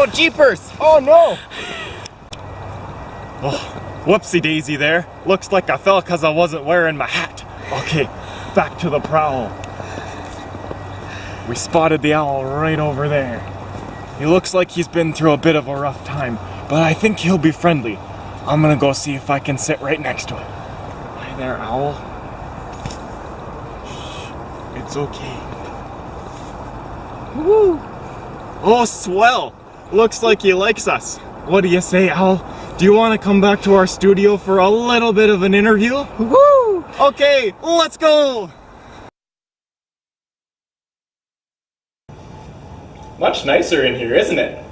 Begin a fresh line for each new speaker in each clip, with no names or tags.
Oh, jeepers! Oh, no!
Oh, whoopsie daisy there. Looks like I fell because I wasn't wearing my hat. Okay, back to the prowl. We spotted the owl right over there. He looks like he's been through a bit of a rough time, but I think he'll be friendly. I'm gonna go see if I can sit right next to him. Hi there, owl. Shh, it's okay. Woo! Oh, swell! Looks like he likes us. What do you say, owl? Do you want to come back to our studio for a little bit of an interview? Woo! Okay, let's go! Much nicer in here, isn't it?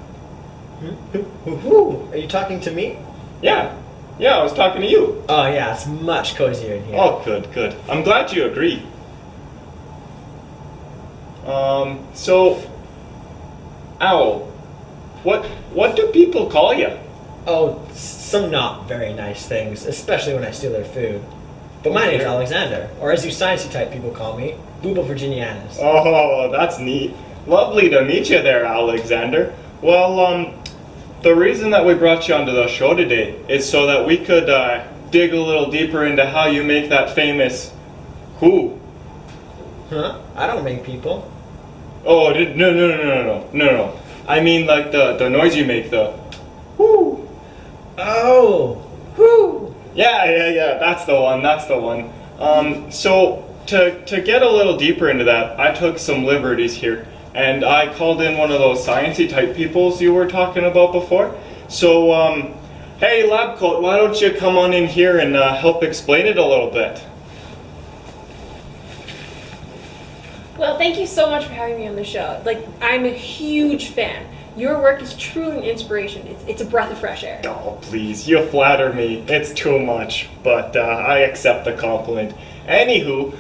Are you talking to me?
Yeah, I was talking to you.
Oh yeah, it's much cozier in here.
Oh, good. I'm glad you agree. So, Owl, what do people call you?
Oh, some not very nice things, especially when I steal their food. But my name's Alexander, or as you sciencey type people call me, Booba Virginianus.
Oh, that's neat. Lovely to meet you there, Alexander. Well, the reason that we brought you onto the show today is so that we could dig a little deeper into how you make that famous who.
Huh? I don't make people.
Oh, no. I mean like the noise you make, the whoo.
Oh, whoo.
Yeah, that's the one. So to get a little deeper into that, I took some liberties here, and I called in one of those sciencey type peoples you were talking about before. So, hey lab coat, why don't you come on in here and help explain it a little bit?
Well, thank you so much for having me on the show. Like, I'm a huge fan. Your work is truly an inspiration. It's a breath of fresh air.
Oh, please, you flatter me. It's too much, but I accept the compliment. Anywho,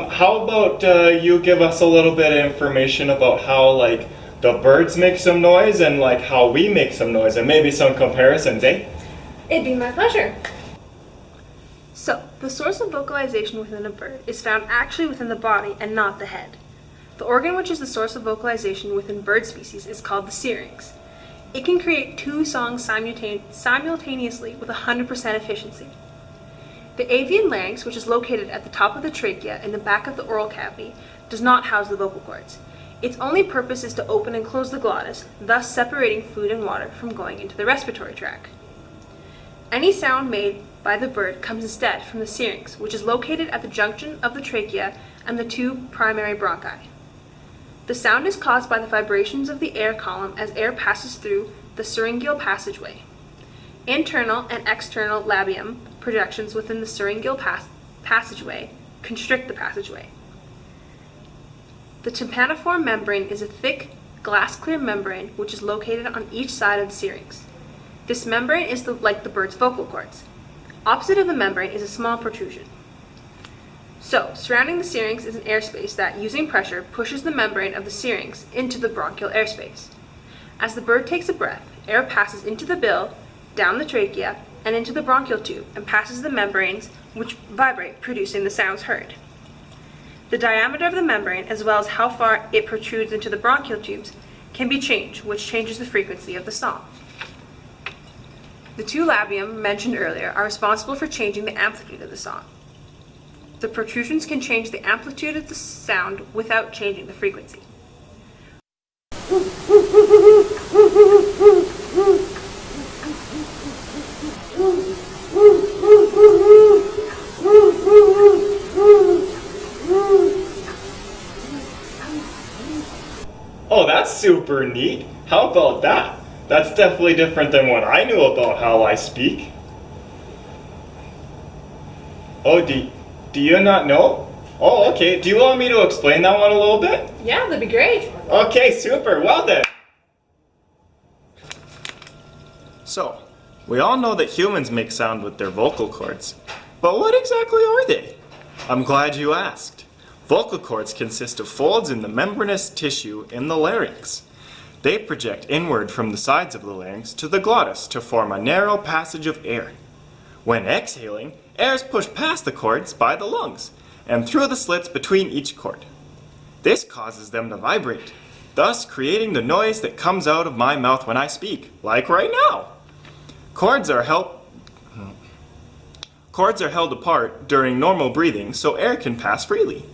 how about you give us a little bit of information about how, like, the birds make some noise and, like, how we make some noise, and maybe some comparisons, eh?
It'd be my pleasure.
So, the source of vocalization within a bird is found actually within the body and not the head. The organ which is the source of vocalization within bird species is called the syrinx. It can create two songs simultaneously with 100% efficiency. The avian larynx, which is located at the top of the trachea in the back of the oral cavity, does not house the vocal cords. Its only purpose is to open and close the glottis, thus separating food and water from going into the respiratory tract. Any sound made by the bird comes instead from the syrinx, which is located at the junction of the trachea and the two primary bronchi. The sound is caused by the vibrations of the air column as air passes through the syringeal passageway. Internal and external labium projections within the syringeal passageway constrict the passageway. The tympaniform membrane is a thick, glass-clear membrane which is located on each side of the syrinx. This membrane is like the bird's vocal cords. Opposite of the membrane is a small protrusion. So, surrounding the syrinx is an airspace that, using pressure, pushes the membrane of the syrinx into the bronchial airspace. As the bird takes a breath, air passes into the bill, down the trachea, and into the bronchial tube, and passes the membranes, which vibrate, producing the sounds heard. The diameter of the membrane, as well as how far it protrudes into the bronchial tubes, can be changed, which changes the frequency of the song. The two labium mentioned earlier are responsible for changing the amplitude of the song. The protrusions can change the amplitude of the sound without changing the frequency.
Oh, that's super neat. How about that? That's definitely different than what I knew about how I speak. Oh, do you not know? Oh, okay. Do you want me to explain that one a little bit?
Yeah, that'd be great.
Okay, super. Well then. So, we all know that humans make sound with their vocal cords. But what exactly are they? I'm glad you asked. Vocal cords consist of folds in the membranous tissue in the larynx. They project inward from the sides of the larynx to the glottis to form a narrow passage of air. When exhaling, air is pushed past the cords by the lungs and through the slits between each cord. This causes them to vibrate. thus creating the noise that comes out of my mouth when I speak, like right now. Cords are held apart during normal breathing so air can pass freely.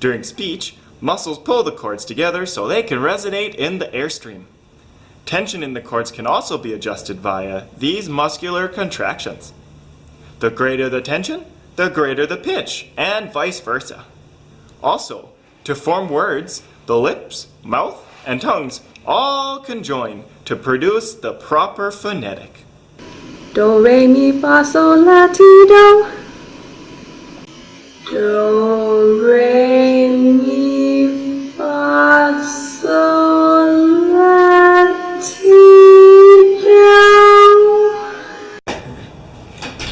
During speech, muscles pull the cords together so they can resonate in the airstream. Tension in the cords can also be adjusted via these muscular contractions. The greater the tension, the greater the pitch, and vice versa. Also, to form words, the lips, mouth, and tongues all conjoin to produce the proper phonetic.
Do, re, mi, fa, sol, la, ti, do. Do, re, mi, fa, sol, la, ti, do.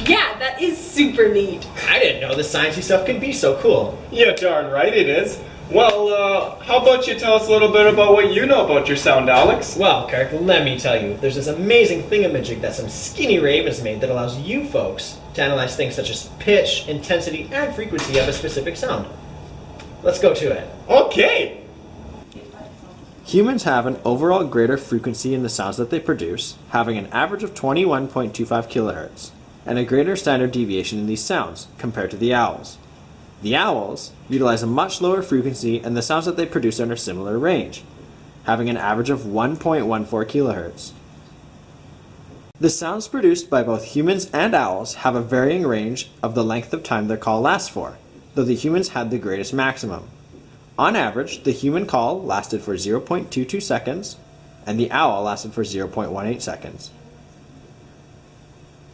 Yeah, that is super neat.
I didn't know the sciencey stuff could be so cool.
Yeah, darn right it is. Well, how about you tell us a little bit about what you know about your sound, Alex?
Well, Kirk, let me tell you, there's this amazing thingamajig that some skinny ravens made that allows you folks to analyze things such as pitch, intensity, and frequency of a specific sound. Let's go to it.
Okay.
Humans have an overall greater frequency in the sounds that they produce, having an average of 21.25 kilohertz, and a greater standard deviation in these sounds compared to the owls. The owls utilize a much lower frequency and the sounds that they produce are in a similar range, having an average of 1.14 kilohertz. The sounds produced by both humans and owls have a varying range of the length of time their call lasts for, though the humans had the greatest maximum. On average, the human call lasted for 0.22 seconds, and the owl lasted for 0.18 seconds.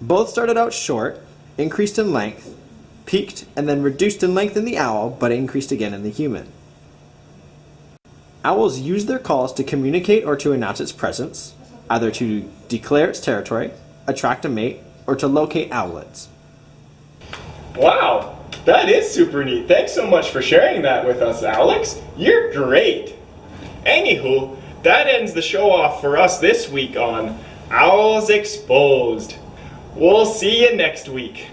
Both started out short, increased in length, peaked, and then reduced in length in the owl, but increased again in the human. Owls use their calls to communicate or to announce its presence, either to declare its territory, attract a mate, or to locate owlets.
Wow, that is super neat. Thanks so much for sharing that with us, Alex. You're great. Anywho, that ends the show off for us this week on Owls Exposed. We'll see you next week.